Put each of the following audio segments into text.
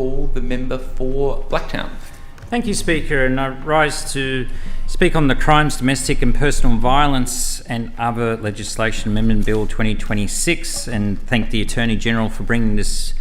call the member for Blacktown. Thank you, Speaker, and I rise to speak on the Crimes, Domestic and Personal Violence and Other Legislation Amendment Bill 2026 and thank the Attorney-General for bringing this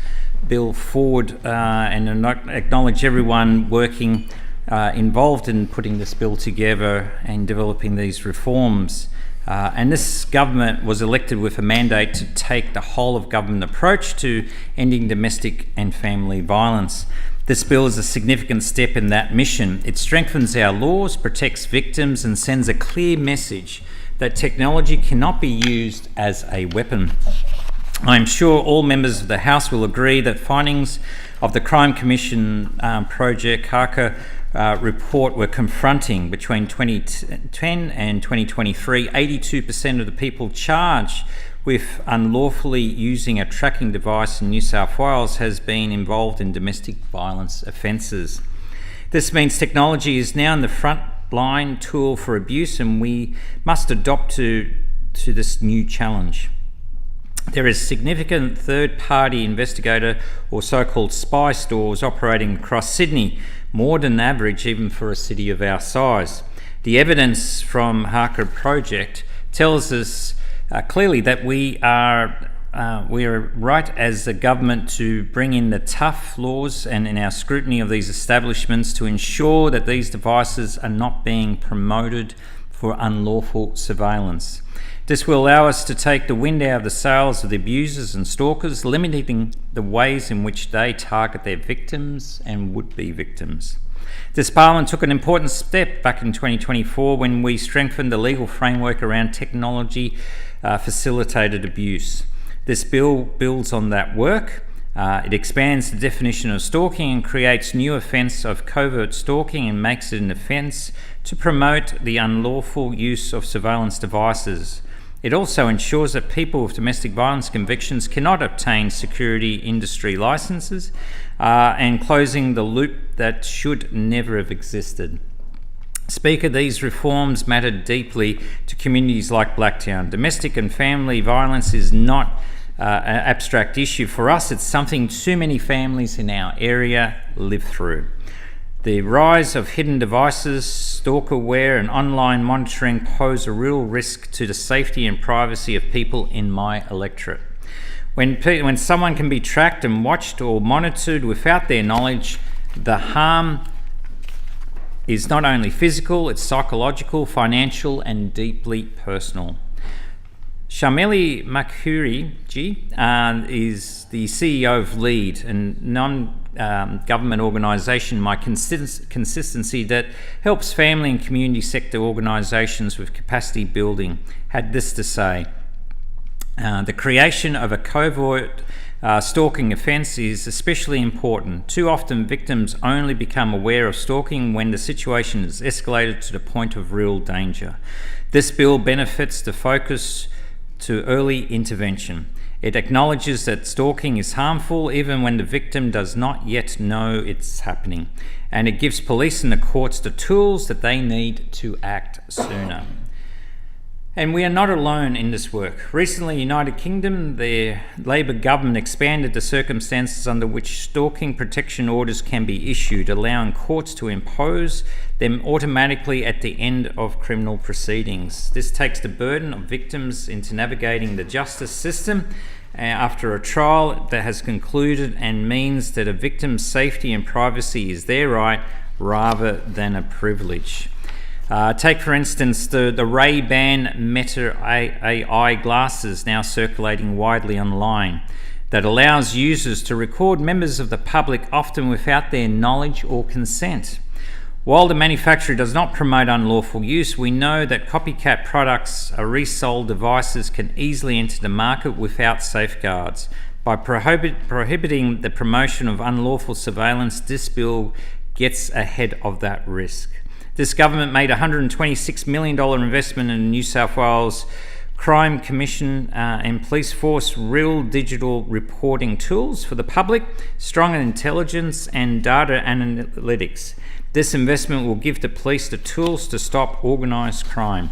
bill forward and acknowledge everyone working involved in putting this bill together and developing these reforms. And this government was elected with a mandate to take the whole of government approach to ending domestic and family violence. This bill is a significant step in that mission. It strengthens our laws, protects victims, and sends a clear message that technology cannot be used as a weapon. I'm sure all members of the House will agree that findings of the Crime Commission Project Harker report were confronting. Between 2010 and 2023, 82% of the people charged with unlawfully using a tracking device in New South Wales has been involved in domestic violence offences. This means technology is now in the front line tool for abuse, and we must adopt to this new challenge. There is significant third-party investigator or so-called spy stores operating across Sydney, more than average even for a city of our size. The evidence from Harker Project tells us clearly that we are right as a government to bring in the tough laws and in our scrutiny of these establishments to ensure that these devices are not being promoted for unlawful surveillance. This will allow us to take the wind out of the sails of the abusers and stalkers, limiting the ways in which they target their victims and would-be victims. This Parliament took an important step back in 2024 when we strengthened the legal framework around technology facilitated abuse. This bill builds on that work. It expands the definition of stalking and creates new offence of covert stalking and makes it an offence to promote the unlawful use of surveillance devices. It also ensures that people with domestic violence convictions cannot obtain security industry licences and closing the loop that should never have existed. Speaker, these reforms matter deeply to communities like Blacktown. Domestic and family violence is not an abstract issue for us. It's something too many families in our area live through. The rise of hidden devices, stalkerware and online monitoring pose a real risk to the safety and privacy of people in my electorate. When someone can be tracked and watched or monitored without their knowledge, the harm is not only physical, it's psychological, financial and deeply personal. Shameli Makhuri is the CEO of LEAD, a non-government organisation, my consistency that helps family and community sector organisations with capacity building, had this to say. The creation of a covert stalking offence is especially important. Too often victims only become aware of stalking when the situation is escalated to the point of real danger. This bill benefits the focus to early intervention. It acknowledges that stalking is harmful even when the victim does not yet know it's happening, and it gives police and the courts the tools that they need to act sooner. And we are not alone in this work. Recently, United Kingdom, the Labor government expanded the circumstances under which stalking protection orders can be issued, allowing courts to impose them automatically at the end of criminal proceedings. This takes the burden of victims into navigating the justice system after a trial that has concluded, and means that a victim's safety and privacy is their right rather than a privilege. Take, for instance, the Ray-Ban Meta AI glasses now circulating widely online that allows users to record members of the public, often without their knowledge or consent. While the manufacturer does not promote unlawful use, we know that copycat products or resold devices can easily enter the market without safeguards. By prohibiting the promotion of unlawful surveillance, this bill gets ahead of that risk. This government made a $126 million investment in New South Wales Crime Commission and Police Force real digital reporting tools for the public, strong intelligence and data analytics. This investment will give the police the tools to stop organised crime.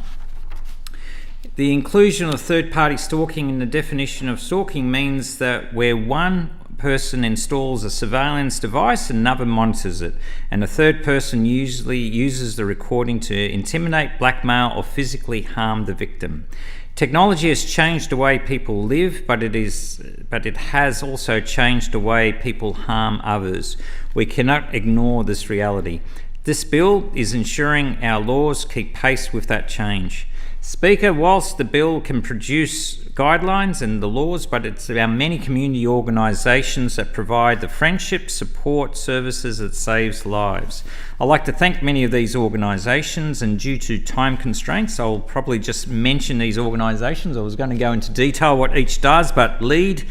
The inclusion of third-party stalking in the definition of stalking means that where one person installs a surveillance device and another monitors it, and a third person usually uses the recording to intimidate, blackmail, or physically harm the victim. Technology has changed the way people live, but it has also changed the way people harm others. We cannot ignore this reality. This bill is ensuring our laws keep pace with that change. Speaker, whilst the bill can produce guidelines and the laws, but it's our many community organisations that provide the friendship, support, services that saves lives. I'd like to thank many of these organisations, and due to time constraints, I'll probably just mention these organisations. I was going to go into detail what each does, but LEAD,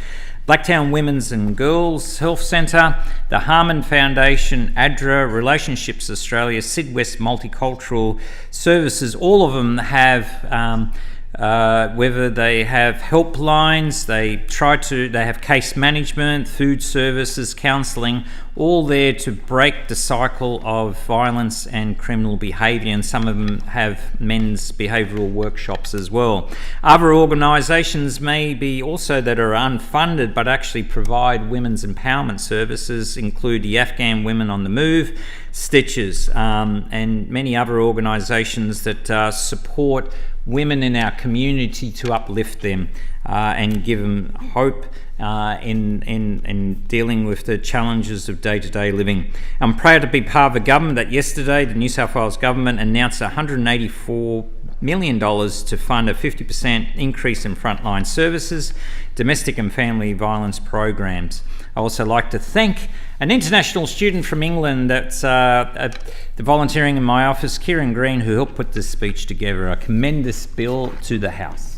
Blacktown Women's and Girls Health Centre, the Amnd Foundation, ADRA, Relationships Australia, Syd West Multicultural Services, all of them have, whether they have helplines, they have case management, food services, counselling, all there to break the cycle of violence and criminal behaviour, and some of them have men's behavioural workshops as well. Other organisations may be also that are unfunded but actually provide women's empowerment services include the Afghan Women on the Move, Stitches, and many other organisations that support women in our community to uplift them and give them hope in dealing with the challenges of day-to-day living. I'm proud to be part of a government that yesterday, the New South Wales government announced $184 million to fund a 50% increase in frontline services, domestic and family violence programs. I also like to thank an international student from England that's volunteering in my office, Kieran Green, who helped put this speech together. I commend this bill to the House.